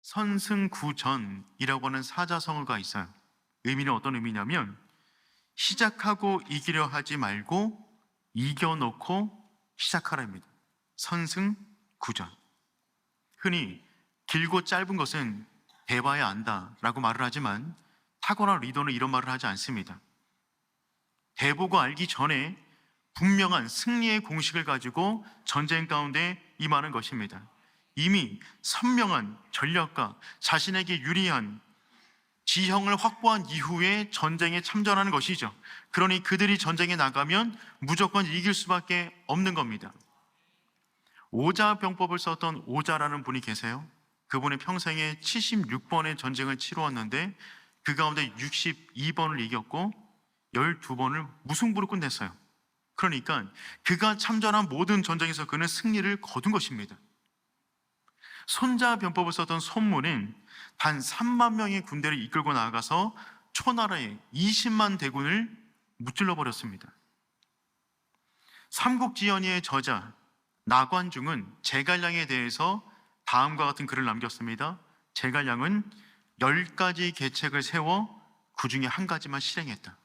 선승구전이라고 하는 사자성어가 있어요. 의미는 어떤 의미냐면 시작하고 이기려 하지 말고 이겨놓고 시작하라입니다. 선승구전. 흔히 길고 짧은 것은 대봐야 안다라고 말을 하지만 탁월한 리더는 이런 말을 하지 않습니다. 대보고 알기 전에 분명한 승리의 공식을 가지고 전쟁 가운데 임하는 것입니다. 이미 선명한 전략과 자신에게 유리한 지형을 확보한 이후에 전쟁에 참전하는 것이죠. 그러니 그들이 전쟁에 나가면 무조건 이길 수밖에 없는 겁니다. 오자병법을 썼던 오자라는 분이 계세요. 그분이 평생에 76번의 전쟁을 치루었는데 그 가운데 62번을 이겼고 12번을 무승부로 끝냈어요. 그러니까 그가 참전한 모든 전쟁에서 그는 승리를 거둔 것입니다. 손자병법을 썼던 손무는 단 3만 명의 군대를 이끌고 나가서 초나라의 20만 대군을 무찔러 버렸습니다. 삼국지연의의 저자 나관중은 제갈량에 대해서 다음과 같은 글을 남겼습니다. 제갈량은 10가지 계책을 세워 그 중에 한 가지만 실행했다.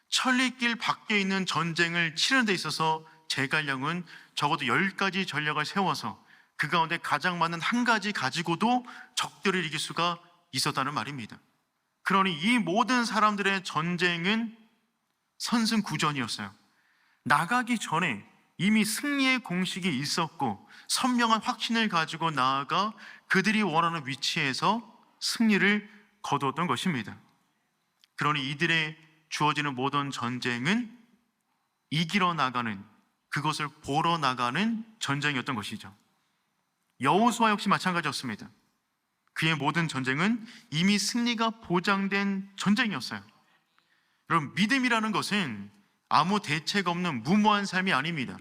천리길 밖에 있는 전쟁을 치르는 데 있어서 제갈량은 적어도 10가지 전략을 세워서 그 가운데 가장 많은 한 가지 가지고도 적들을 이길 수가 있었다는 말입니다. 그러니 이 모든 사람들의 전쟁은 선승구전이었어요. 나가기 전에 이미 승리의 공식이 있었고 선명한 확신을 가지고 나아가 그들이 원하는 위치에서 승리를 거두었던 것입니다. 그러니 이들의 주어지는 모든 전쟁은 이기러 나가는, 그것을 보러 나가는 전쟁이었던 것이죠. 여호수아 역시 마찬가지였습니다. 그의 모든 전쟁은 이미 승리가 보장된 전쟁이었어요. 여러분, 믿음이라는 것은 아무 대책 없는 무모한 삶이 아닙니다.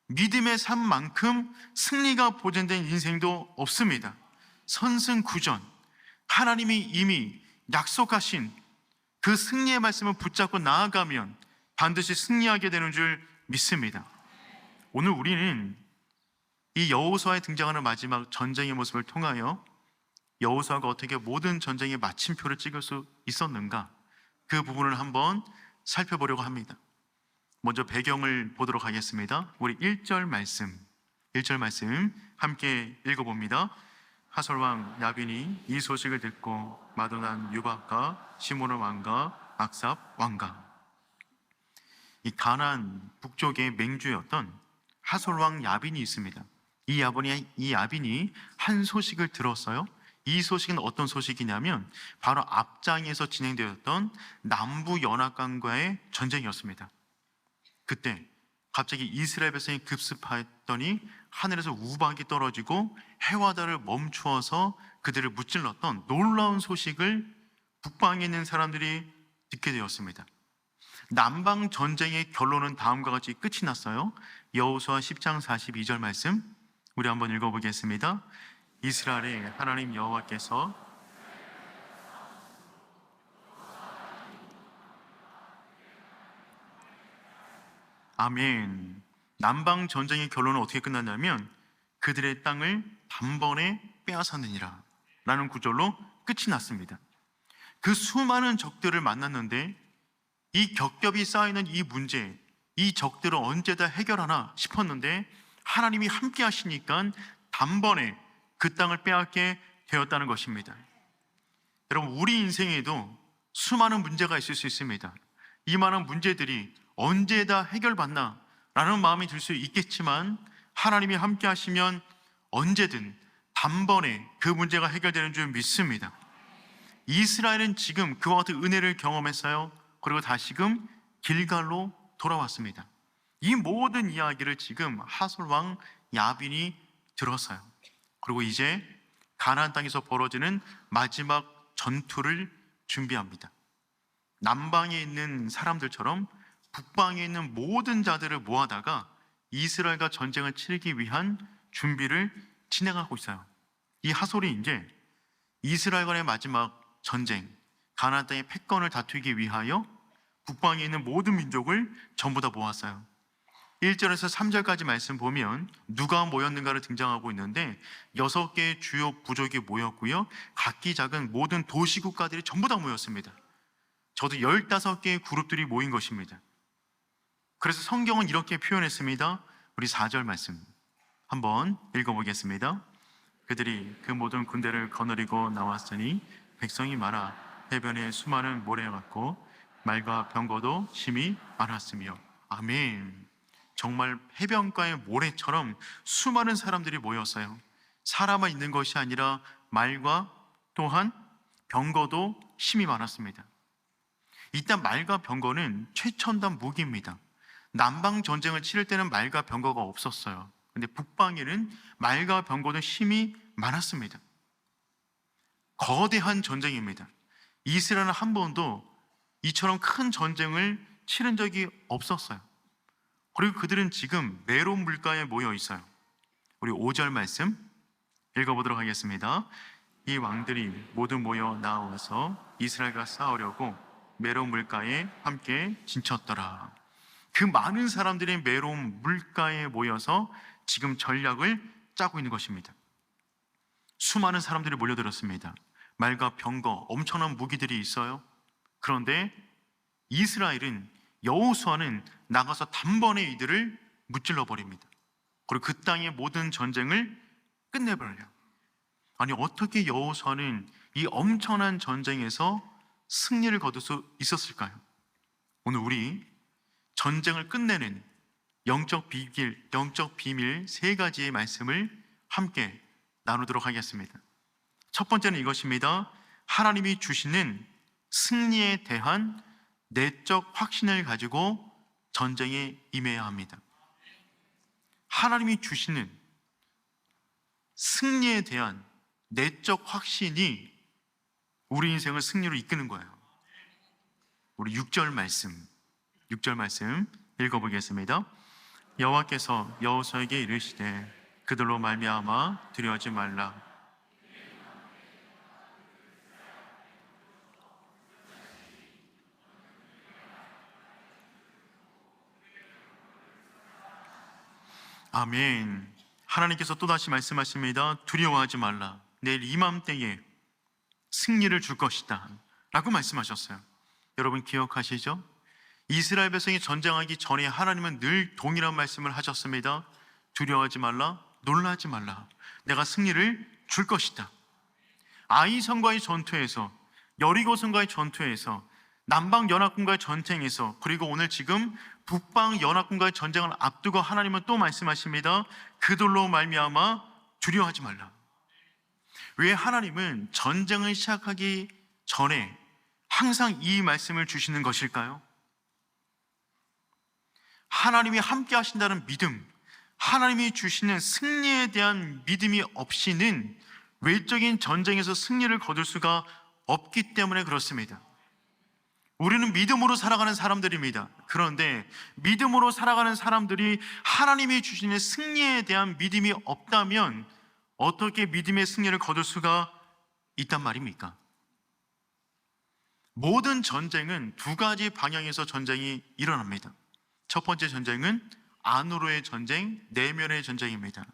믿음의 삶만큼 승리가 보장된 인생도 없습니다. 선승구전, 하나님이 이미 약속하신 그 승리의 말씀을 붙잡고 나아가면 반드시 승리하게 되는 줄 믿습니다. 오늘 우리는 이 여호수아에 등장하는 마지막 전쟁의 모습을 통하여 여호수아가 어떻게 모든 전쟁의 마침표를 찍을 수 있었는가, 그 부분을 한번 살펴보려고 합니다. 먼저 배경을 보도록 하겠습니다. 우리 1절 말씀 함께 읽어봅니다. 하솔왕 야빈이 이 소식을 듣고 마도난 유박과 시므온 왕과 악삽 왕과, 이 가나안 북쪽의 맹주였던 하솔왕 야빈이 있습니다. 이 야빈이 한 소식을 들었어요. 이 소식은 어떤 소식이냐면 바로 앞장에서 진행되었던 남부 연합군과의 전쟁이었습니다. 그때 갑자기 이스라엘 백성이 급습하였더니 하늘에서 우박이 떨어지고 해와달을 멈추어서 그들을 무찔렀던 놀라운 소식을 북방에 있는 사람들이 듣게 되었습니다. 남방 전쟁의 결론은 다음과 같이 끝이 났어요. 여호수아 10장 42절 말씀 우리 한번 읽어보겠습니다. 이스라엘의 하나님 여호와께서 아멘. 남방 전쟁의 결론은 어떻게 끝났냐면 그들의 땅을 단번에 빼앗았느니라 라는 구절로 끝이 났습니다. 그 수많은 적들을 만났는데 이 겹겹이 쌓이는 이 문제, 이 적들을 언제 다 해결하나 싶었는데 하나님이 함께 하시니까 단번에 그 땅을 빼앗게 되었다는 것입니다. 여러분, 우리 인생에도 수많은 문제가 있을 수 있습니다. 이 많은 문제들이 언제 다 해결받나 라는 마음이 들 수 있겠지만 하나님이 함께 하시면 언제든 단번에 그 문제가 해결되는 줄 믿습니다. 이스라엘은 지금 그와 같은 은혜를 경험했어요. 그리고 다시금 길갈로 돌아왔습니다. 이 모든 이야기를 지금 하솔왕 야빈이 들었어요. 그리고 이제 가나안 땅에서 벌어지는 마지막 전투를 준비합니다. 남방에 있는 사람들처럼 북방에 있는 모든 자들을 모아다가 이스라엘과 전쟁을 치르기 위한 준비를 진행하고 있어요. 이 하솔이 이제 이스라엘과의 마지막 전쟁, 가나안 땅의 패권을 다투기 위하여 북방에 있는 모든 민족을 전부 다 모았어요. 1절에서 3절까지 말씀 보면 누가 모였는가를 등장하고 있는데 6개의 주요 부족이 모였고요, 각기 작은 모든 도시국가들이 전부 다 모였습니다. 저도 15개의 그룹들이 모인 것입니다. 그래서 성경은 이렇게 표현했습니다. 우리 4절 말씀 한번 읽어보겠습니다. 그들이 그 모든 군대를 거느리고 나왔으니 백성이 많아 해변에 수많은 모래 같고 말과 병거도 심히 많았으며. 아멘. 정말 해변가의 모래처럼 수많은 사람들이 모였어요. 사람만 있는 것이 아니라 말과 또한 병거도 심히 많았습니다. 일단 말과 병거는 최첨단 무기입니다. 남방 전쟁을 치를 때는 말과 병거가 없었어요. 근데 북방에는 말과 병거도 힘이 많았습니다. 거대한 전쟁입니다. 이스라엘은 한 번도 이처럼 큰 전쟁을 치른 적이 없었어요. 그리고 그들은 지금 메론 물가에 모여 있어요. 우리 5절 말씀 읽어보도록 하겠습니다. 이 왕들이 모두 모여 나와서 이스라엘과 싸우려고 메론 물가에 함께 진쳤더라. 그 많은 사람들이 메론 물가에 모여서 지금 전략을 짜고 있는 것입니다. 수많은 사람들이 몰려들었습니다. 말과 병거, 엄청난 무기들이 있어요. 그런데 이스라엘은, 여호수아는 나가서 단번에 이들을 무찔러 버립니다. 그리고 그 땅의 모든 전쟁을 끝내버려요. 아니, 어떻게 여호수아는 이 엄청난 전쟁에서 승리를 거둘 수 있었을까요? 오늘 우리 전쟁을 끝내는 영적 비밀 3가지의 말씀을 함께 나누도록 하겠습니다. 첫 번째는 이것입니다. 하나님이 주시는 승리에 대한 내적 확신을 가지고 전쟁에 임해야 합니다. 하나님이 주시는 승리에 대한 내적 확신이 우리 인생을 승리로 이끄는 거예요. 우리 6절 말씀 읽어보겠습니다. 여호와께서 여호수아에게 이르시되 그들로 말미암아 두려워하지 말라. 아멘. 하나님께서 또다시 말씀하십니다. 두려워하지 말라. 내일 이맘때에 승리를 줄 것이다 라고 말씀하셨어요. 여러분 기억하시죠? 이스라엘 백성이 전쟁하기 전에 하나님은 늘 동일한 말씀을 하셨습니다. 두려워하지 말라, 놀라지 말라. 내가 승리를 줄 것이다. 아이성과의 전투에서, 여리고성과의 전투에서, 남방연합군과의 전쟁에서, 그리고 오늘 지금 북방연합군과의 전쟁을 앞두고 하나님은 또 말씀하십니다. 그들로 말미암아 두려워하지 말라. 왜 하나님은 전쟁을 시작하기 전에 항상 이 말씀을 주시는 것일까요? 하나님이 함께 하신다는 믿음, 하나님이 주시는 승리에 대한 믿음이 없이는 외적인 전쟁에서 승리를 거둘 수가 없기 때문에 그렇습니다. 우리는 믿음으로 살아가는 사람들입니다. 그런데 믿음으로 살아가는 사람들이 하나님이 주시는 승리에 대한 믿음이 없다면 어떻게 믿음의 승리를 거둘 수가 있단 말입니까? 모든 전쟁은 2가지 방향에서 전쟁이 일어납니다. 첫 번째 전쟁은 안으로의 전쟁, 내면의 전쟁입니다.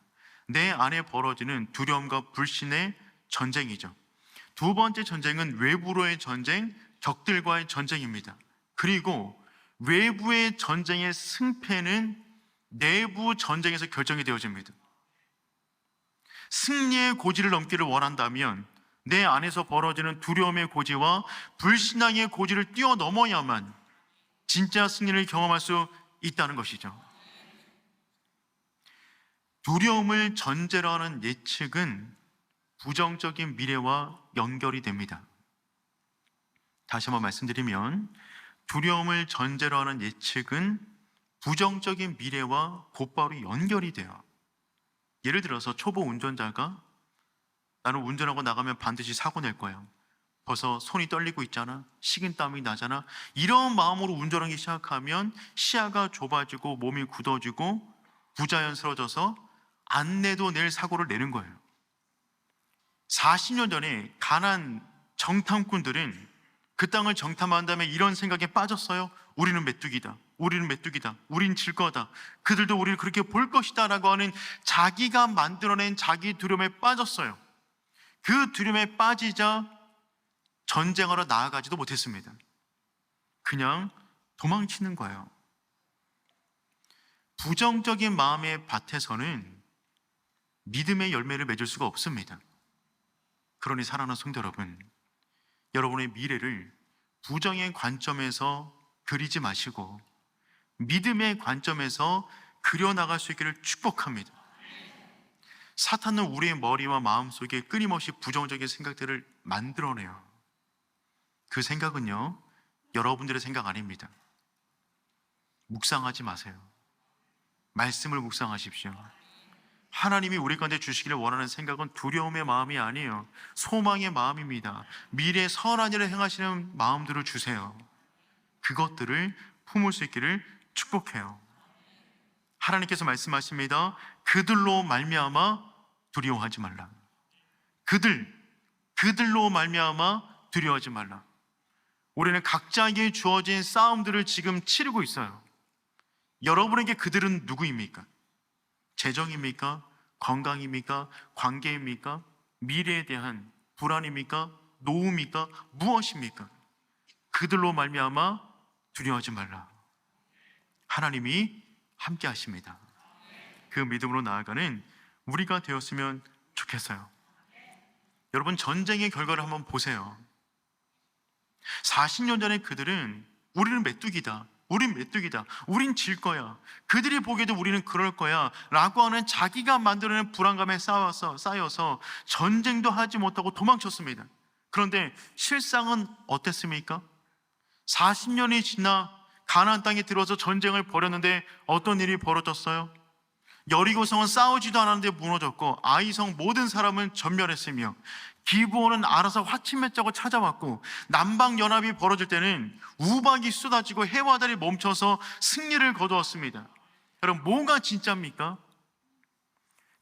내 안에 벌어지는 두려움과 불신의 전쟁이죠. 2번째 전쟁은 외부로의 전쟁, 적들과의 전쟁입니다. 그리고 외부의 전쟁의 승패는 내부 전쟁에서 결정이 되어집니다. 승리의 고지를 넘기를 원한다면 내 안에서 벌어지는 두려움의 고지와 불신앙의 고지를 뛰어넘어야만 진짜 승리를 경험할 수 있다는 것이죠. 두려움을 전제로 하는 예측은 부정적인 미래와 연결이 됩니다. 다시 한번 말씀드리면 두려움을 전제로 하는 예측은 부정적인 미래와 곧바로 연결이 돼요. 예를 들어서 초보 운전자가 나는 운전하고 나가면 반드시 사고 낼 거예요. 벌써 손이 떨리고 있잖아. 식은땀이 나잖아. 이런 마음으로 운전하기 시작하면 시야가 좁아지고 몸이 굳어지고 부자연스러워져서 안 내도 낼 사고를 내는 거예요. 40년 전에 가나안 정탐꾼들은 그 땅을 정탐한 다음에 이런 생각에 빠졌어요. 우리는 메뚜기다. 우리는 메뚜기다, 우린 질 거다, 그들도 우리를 그렇게 볼 것이다 라고 하는 자기가 만들어낸 자기 두려움에 빠졌어요. 그 두려움에 빠지자 전쟁하러 나아가지도 못했습니다. 그냥 도망치는 거예요. 부정적인 마음의 밭에서는 믿음의 열매를 맺을 수가 없습니다. 그러니 사랑하는 성도 여러분, 여러분의 미래를 부정의 관점에서 그리지 마시고 믿음의 관점에서 그려나갈 수 있기를 축복합니다. 사탄은 우리의 머리와 마음속에 끊임없이 부정적인 생각들을 만들어내요. 그 생각은요, 여러분들의 생각 아닙니다. 묵상하지 마세요. 말씀을 묵상하십시오. 하나님이 우리 가운데 주시기를 원하는 생각은 두려움의 마음이 아니에요. 소망의 마음입니다. 미래의 선한 일을 행하시는 마음들을 주세요. 그것들을 품을 수 있기를 축복해요. 하나님께서 말씀하십니다. 그들로 말미암아 두려워하지 말라. 그들로 말미암아 두려워하지 말라. 우리는 각자에게 주어진 싸움들을 지금 치르고 있어요. 여러분에게 그들은 누구입니까? 재정입니까? 건강입니까? 관계입니까? 미래에 대한 불안입니까? 노움입니까? 무엇입니까? 그들로 말미암아 두려워하지 말라. 하나님이 함께 하십니다. 그 믿음으로 나아가는 우리가 되었으면 좋겠어요. 여러분, 전쟁의 결과를 한번 보세요. 40년 전에 그들은 우리는 메뚜기다, 우린 메뚜기다, 우린 질 거야, 그들이 보기에도 우리는 그럴 거야 라고 하는 자기가 만들어낸 불안감에 쌓여서 전쟁도 하지 못하고 도망쳤습니다. 그런데 실상은 어땠습니까? 40년이 지나 가나안 땅에 들어서 전쟁을 벌였는데 어떤 일이 벌어졌어요? 여리고성은 싸우지도 않았는데 무너졌고 아이성 모든 사람은 전멸했으며 기브온은 알아서 화친 맺자고 찾아왔고 남방연합이 벌어질 때는 우박이 쏟아지고 해와 달이 멈춰서 승리를 거두었습니다. 여러분, 뭐가 진짜입니까?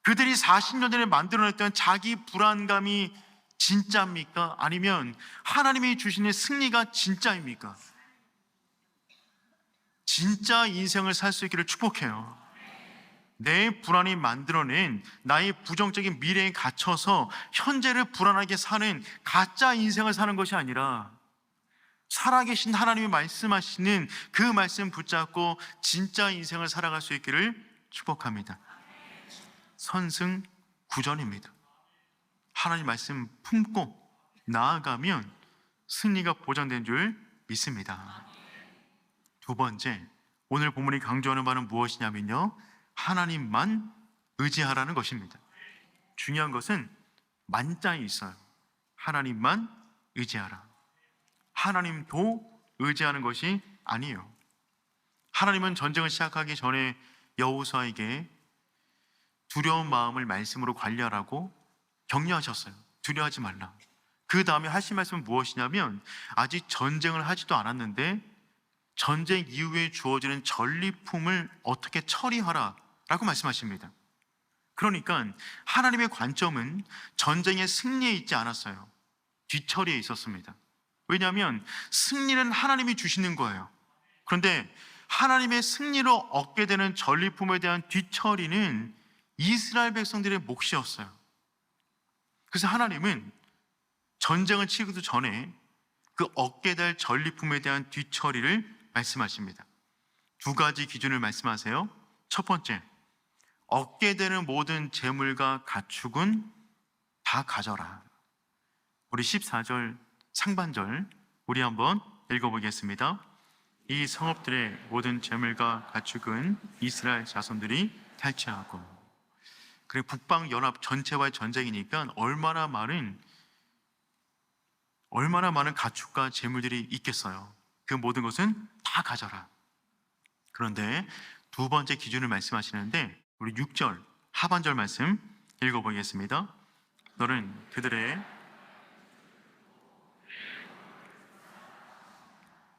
그들이 40년 전에 만들어냈던 자기 불안감이 진짜입니까? 아니면 하나님이 주시는 승리가 진짜입니까? 진짜 인생을 살 수 있기를 축복해요. 내 불안이 만들어낸 나의 부정적인 미래에 갇혀서 현재를 불안하게 사는 가짜 인생을 사는 것이 아니라 살아계신 하나님이 말씀하시는 그 말씀 붙잡고 진짜 인생을 살아갈 수 있기를 축복합니다. 선승구전입니다. 하나님 말씀 품고 나아가면 승리가 보장된 줄 믿습니다. 두 번째, 오늘 본문이 강조하는 바는 무엇이냐면요, 하나님만 의지하라는 것입니다. 중요한 것은 만자에 있어요. 하나님만 의지하라. 하나님도 의지하는 것이 아니에요. 하나님은 전쟁을 시작하기 전에 여호수아에게 두려운 마음을 말씀으로 관리하라고 격려하셨어요. 두려워하지 말라. 그 다음에 하신 말씀은 무엇이냐면, 아직 전쟁을 하지도 않았는데 전쟁 이후에 주어지는 전리품을 어떻게 처리하라 라고 말씀하십니다. 그러니까 하나님의 관점은 전쟁의 승리에 있지 않았어요. 뒤처리에 있었습니다. 왜냐하면 승리는 하나님이 주시는 거예요. 그런데 하나님의 승리로 얻게 되는 전리품에 대한 뒤처리는 이스라엘 백성들의 몫이었어요. 그래서 하나님은 전쟁을 치기도 전에 그 얻게 될 전리품에 대한 뒤처리를 말씀하십니다. 두 가지 기준을 말씀하세요. 첫 번째, 얻게 되는 모든 재물과 가축은 다 가져라. 우리 14절 상반절 우리 한번 읽어보겠습니다. 이 성읍들의 모든 재물과 가축은 이스라엘 자손들이 탈취하고. 그리고 북방연합 전체와의 전쟁이니까 얼마나 많은 가축과 재물들이 있겠어요. 그 모든 것은 다 가져라. 그런데 두 번째 기준을 말씀하시는데 우리 6절 하반절 말씀 읽어보겠습니다. 너는 그들의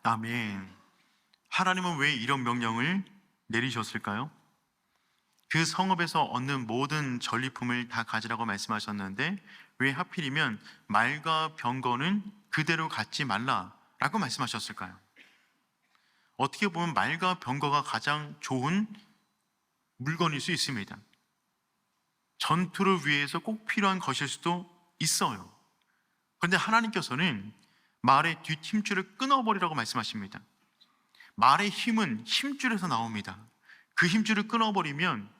아멘. 하나님은 왜 이런 명령을 내리셨을까요? 그 성읍에서 얻는 모든 전리품을 다 가지라고 말씀하셨는데 왜 하필이면 말과 병거는 그대로 갖지 말라라고 말씀하셨을까요? 어떻게 보면 말과 병거가 가장 좋은 물건일 수 있습니다. 전투를 위해서 꼭 필요한 것일 수도 있어요. 그런데 하나님께서는 말의 뒷힘줄을 끊어버리라고 말씀하십니다. 말의 힘은 힘줄에서 나옵니다. 그 힘줄을 끊어버리면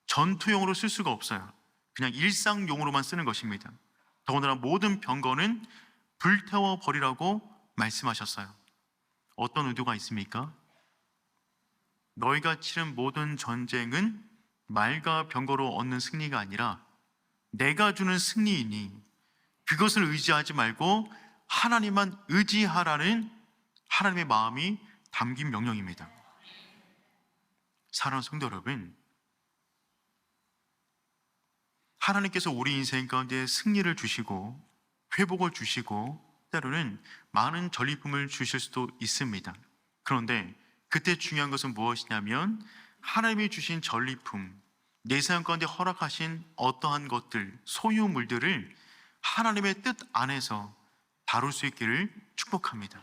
전투용으로 쓸 수가 없어요. 그냥 일상용으로만 쓰는 것입니다. 더군다나 모든 병거는 불태워 버리라고 말씀하셨어요. 어떤 의도가 있습니까? 너희가 치른 모든 전쟁은 말과 병거로 얻는 승리가 아니라 내가 주는 승리이니 그것을 의지하지 말고 하나님만 의지하라는 하나님의 마음이 담긴 명령입니다. 사랑하는 성도 여러분, 하나님께서 우리 인생 가운데 승리를 주시고 회복을 주시고 때로는 많은 전리품을 주실 수도 있습니다. 그런데 그때 중요한 것은 무엇이냐면 하나님이 주신 전리품, 내 삶 가운데 허락하신 어떠한 것들, 소유물들을 하나님의 뜻 안에서 다룰 수 있기를 축복합니다.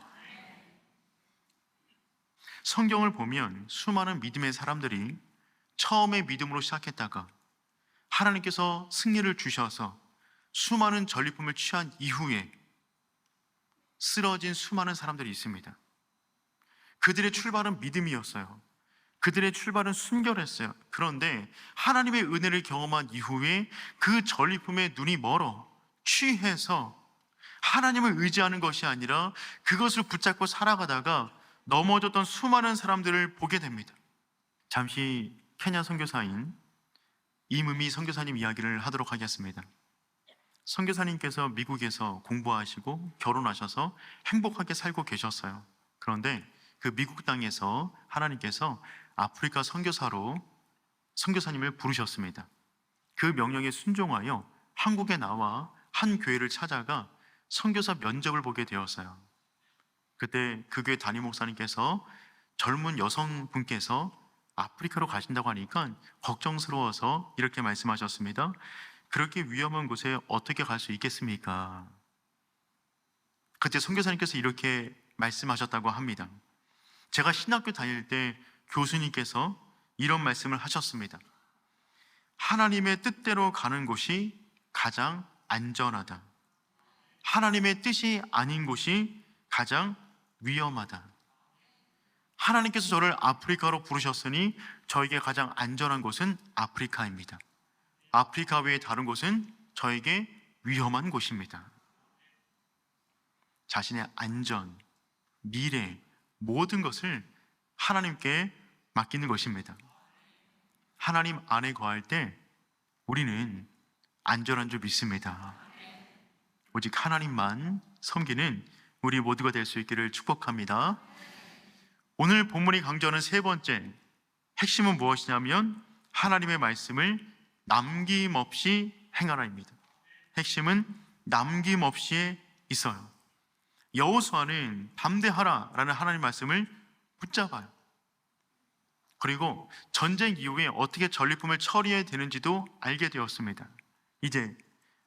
성경을 보면 수많은 믿음의 사람들이 처음에 믿음으로 시작했다가 하나님께서 승리를 주셔서 수많은 전리품을 취한 이후에 쓰러진 수많은 사람들이 있습니다. 그들의 출발은 믿음이었어요. 그들의 출발은 순결했어요. 그런데 하나님의 은혜를 경험한 이후에 그 전리품에 눈이 멀어 취해서 하나님을 의지하는 것이 아니라 그것을 붙잡고 살아가다가 넘어졌던 수많은 사람들을 보게 됩니다. 잠시 케냐 선교사인 임의미 선교사님 이야기를 하도록 하겠습니다. 선교사님께서 미국에서 공부하시고 결혼하셔서 행복하게 살고 계셨어요. 그런데 그 미국 땅에서 하나님께서 아프리카 선교사로 선교사님을 부르셨습니다. 그 명령에 순종하여 한국에 나와 한 교회를 찾아가 선교사 면접을 보게 되었어요. 그때 그 교회 담임 목사님께서 젊은 여성분께서 아프리카로 가신다고 하니까 걱정스러워서 이렇게 말씀하셨습니다. 그렇게 위험한 곳에 어떻게 갈 수 있겠습니까? 그때 선교사님께서 이렇게 말씀하셨다고 합니다. 제가 신학교 다닐 때 교수님께서 이런 말씀을 하셨습니다. 하나님의 뜻대로 가는 곳이 가장 안전하다. 하나님의 뜻이 아닌 곳이 가장 위험하다. 하나님께서 저를 아프리카로 부르셨으니 저에게 가장 안전한 곳은 아프리카입니다. 아프리카 외에 다른 곳은 저에게 위험한 곳입니다. 자신의 안전, 미래, 모든 것을 하나님께 맡기는 것입니다. 하나님 안에 거할 때 우리는 안전한 줄 믿습니다. 오직 하나님만 섬기는 우리 모두가 될 수 있기를 축복합니다. 오늘 본문이 강조하는 세 번째 핵심은 무엇이냐면 하나님의 말씀을 남김없이 행하라입니다. 핵심은 남김없이에 있어요. 여호수아는 담대하라라는 하나님의 말씀을 붙잡아요. 그리고 전쟁 이후에 어떻게 전리품을 처리해야 되는지도 알게 되었습니다. 이제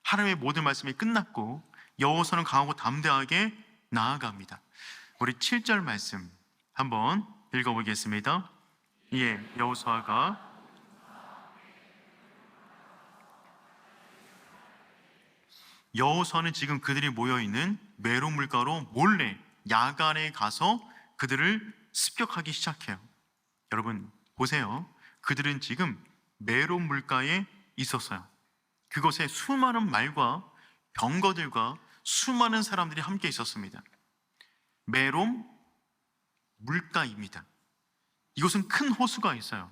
하나님의 모든 말씀이 끝났고 여호수아는 강하고 담대하게 나아갑니다. 우리 7절 말씀 한번 읽어보겠습니다. 이에 여호수아가 여호수아는 지금 그들이 모여있는 메론 물가로 몰래 야간에 가서 그들을 습격하기 시작해요. 여러분 보세요. 그들은 지금 메론 물가에 있었어요. 그곳에 수많은 말과 병거들과 수많은 사람들이 함께 있었습니다. 메론 물가입니다. 이곳은 큰 호수가 있어요.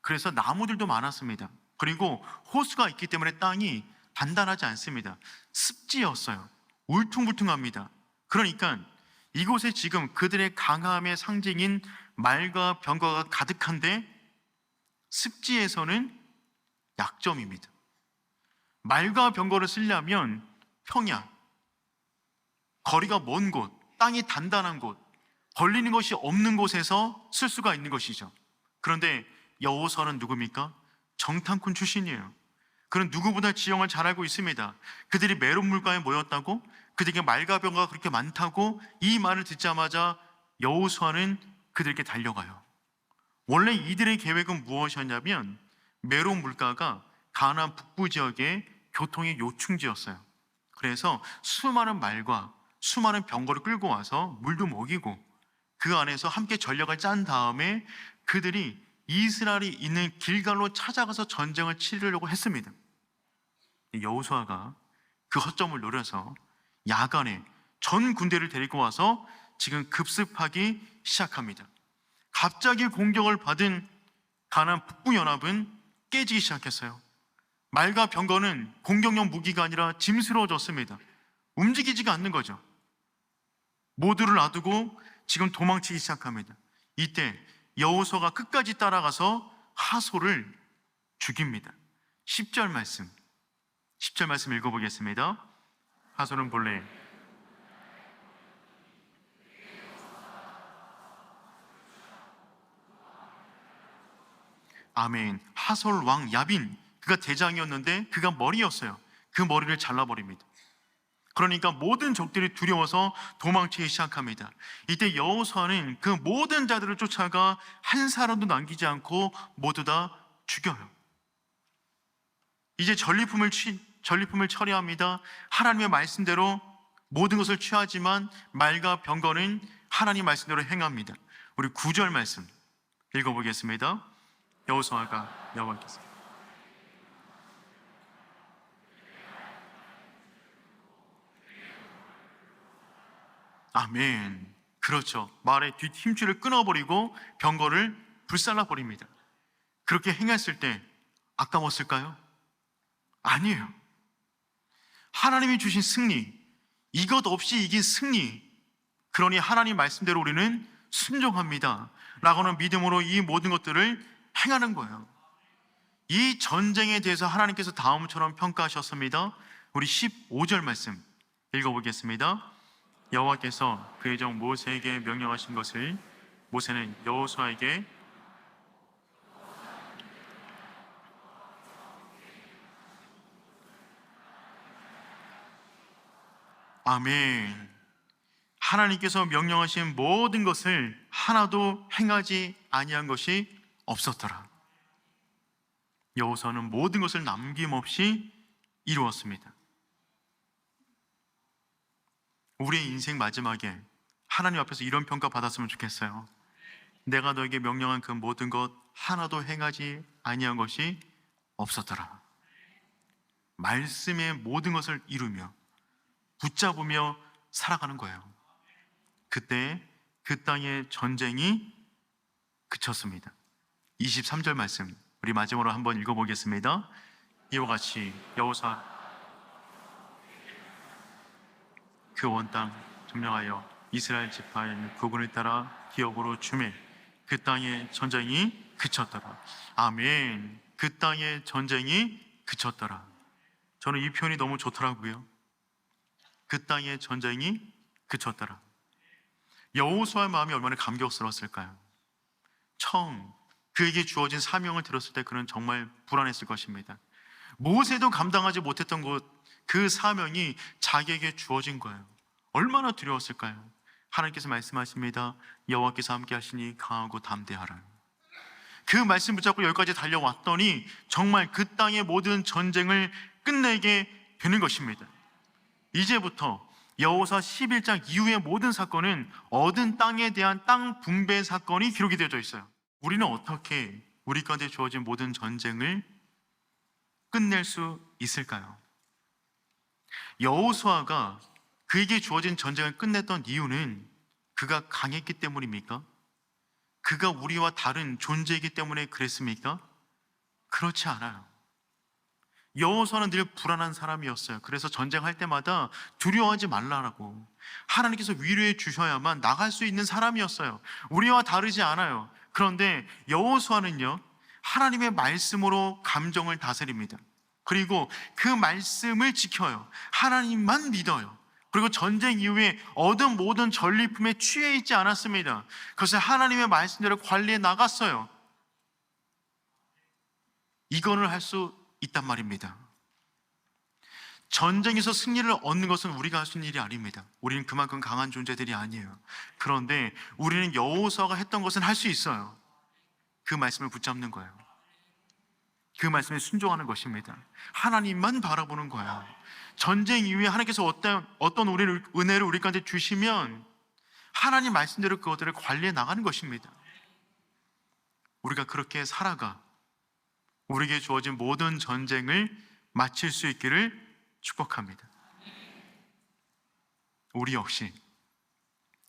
그래서 나무들도 많았습니다. 그리고 호수가 있기 때문에 땅이 단단하지 않습니다. 습지였어요. 울퉁불퉁합니다. 그러니까 이곳에 지금 그들의 강함의 상징인 말과 병거가 가득한데 습지에서는 약점입니다. 말과 병거를 쓰려면 평야, 거리가 먼 곳, 땅이 단단한 곳, 걸리는 것이 없는 곳에서 쓸 수가 있는 것이죠. 그런데 여호수아는 누굽니까? 정탐꾼 출신이에요. 그는 누구보다 지형을 잘 알고 있습니다. 그들이 메론 물가에 모였다고, 그들에게 말과 병거가 그렇게 많다고 이 말을 듣자마자 여호수아는 그들에게 달려가요. 원래 이들의 계획은 무엇이었냐면 메론 물가가 가나안 북부 지역의 교통의 요충지였어요. 그래서 수많은 말과 수많은 병거를 끌고 와서 물도 먹이고 그 안에서 함께 전략을 짠 다음에 그들이 이스라엘이 있는 길갈로 찾아가서 전쟁을 치르려고 했습니다. 여호수아가 그 허점을 노려서 야간에 전 군대를 데리고 와서 지금 급습하기 시작합니다. 갑자기 공격을 받은 가나안 북부 연합은 깨지기 시작했어요. 말과 병거는 공격용 무기가 아니라 짐스러워졌습니다. 움직이지가 않는 거죠. 모두를 놔두고 지금 도망치기 시작합니다. 이때 여호수아가 끝까지 따라가서 하솔을 죽입니다. 10절 말씀 읽어보겠습니다. 하솔은 본래 아멘. 하솔 왕 야빈, 그가 대장이었는데 그가 머리였어요. 그 머리를 잘라버립니다. 그러니까 모든 적들이 두려워서 도망치기 시작합니다. 이때 여호수아는 그 모든 자들을 쫓아가 한 사람도 남기지 않고 모두 다 죽여요. 이제 전리품을 처리합니다. 하나님의 말씀대로 모든 것을 취하지만 말과 병거는 하나님 말씀대로 행합니다. 우리 9절 말씀 읽어보겠습니다. 여호수아가 여호와께서 아멘. 그렇죠. 말의 뒷 힘줄을 끊어버리고 병거를 불살라버립니다. 그렇게 행했을 때 아까웠을까요? 아니에요. 하나님이 주신 승리, 이것 없이 이긴 승리. 그러니 하나님 말씀대로 우리는 순종합니다 라고는 믿음으로 이 모든 것들을 행하는 거예요. 이 전쟁에 대해서 하나님께서 다음처럼 평가하셨습니다. 우리 15절 말씀 읽어보겠습니다. 여호와께서 그의 종 모세에게 명령하신 것을 모세는 여호수아에게 아멘. 하나님께서 명령하신 모든 것을 하나도 행하지 아니한 것이 없었더라. 여호수아는 모든 것을 남김없이 이루었습니다. 우리의 인생 마지막에 하나님 앞에서 이런 평가 받았으면 좋겠어요. 내가 너에게 명령한 그 모든 것 하나도 행하지 아니한 것이 없었더라. 말씀의 모든 것을 이루며 붙잡으며 살아가는 거예요. 그때 그 땅의 전쟁이 그쳤습니다. 23절 말씀 우리 마지막으로 한번 읽어보겠습니다. 이와 같이 여호수아 그 온 땅 점령하여 이스라엘 지파의 있는 부군을 따라 기업으로 주매 그 땅의 전쟁이 그쳤더라. 아멘. 그 땅의 전쟁이 그쳤더라. 저는 이 표현이 너무 좋더라고요. 그 땅의 전쟁이 그쳤더라. 여호수아의 마음이 얼마나 감격스러웠을까요? 처음 그에게 주어진 사명을 들었을 때 그는 정말 불안했을 것입니다. 모세도 감당하지 못했던 그 사명이 자기에게 주어진 거예요. 얼마나 두려웠을까요? 하나님께서 말씀하십니다. 여호와께서 함께 하시니 강하고 담대하라. 그 말씀 붙잡고 여기까지 달려왔더니 정말 그 땅의 모든 전쟁을 끝내게 되는 것입니다. 이제부터 여호수아 11장 이후의 모든 사건은 얻은 땅에 대한 땅 분배 사건이 기록이 되어져 있어요. 우리는 어떻게 우리 가운데 주어진 모든 전쟁을 끝낼 수 있을까요? 여호수아가 그에게 주어진 전쟁을 끝냈던 이유는 그가 강했기 때문입니까? 그가 우리와 다른 존재이기 때문에 그랬습니까? 그렇지 않아요. 여호수아는 늘 불안한 사람이었어요. 그래서 전쟁할 때마다 두려워하지 말라라고 하나님께서 위로해 주셔야만 나갈 수 있는 사람이었어요. 우리와 다르지 않아요. 그런데 여호수아는요, 하나님의 말씀으로 감정을 다스립니다. 그리고 그 말씀을 지켜요. 하나님만 믿어요. 그리고 전쟁 이후에 얻은 모든 전리품에 취해 있지 않았습니다. 그것을 하나님의 말씀대로 관리해 나갔어요. 이거를 할 수 있단 말입니다. 전쟁에서 승리를 얻는 것은 우리가 할 수 있는 일이 아닙니다. 우리는 그만큼 강한 존재들이 아니에요. 그런데 우리는 여호수아가 했던 것은 할 수 있어요. 그 말씀을 붙잡는 거예요. 그 말씀에 순종하는 것입니다. 하나님만 바라보는 거예요. 전쟁 이후에 하나님께서 어떤 우리를 은혜를 우리 가운데 주시면 하나님 말씀대로 그것들을 관리해 나가는 것입니다. 우리가 그렇게 살아가 우리에게 주어진 모든 전쟁을 마칠 수 있기를 축복합니다. 우리 역시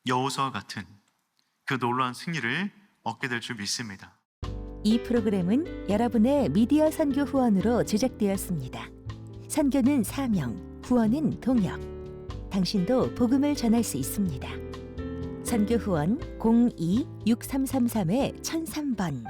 여호수아와 같은 그 놀라운 승리를 얻게 될 줄 믿습니다. 이 프로그램은 여러분의 미디어 선교 후원으로 제작되었습니다. 선교는 사명, 후원은 동역. 당신도 복음을 전할 수 있습니다. 선교 후원 02-6333-1003번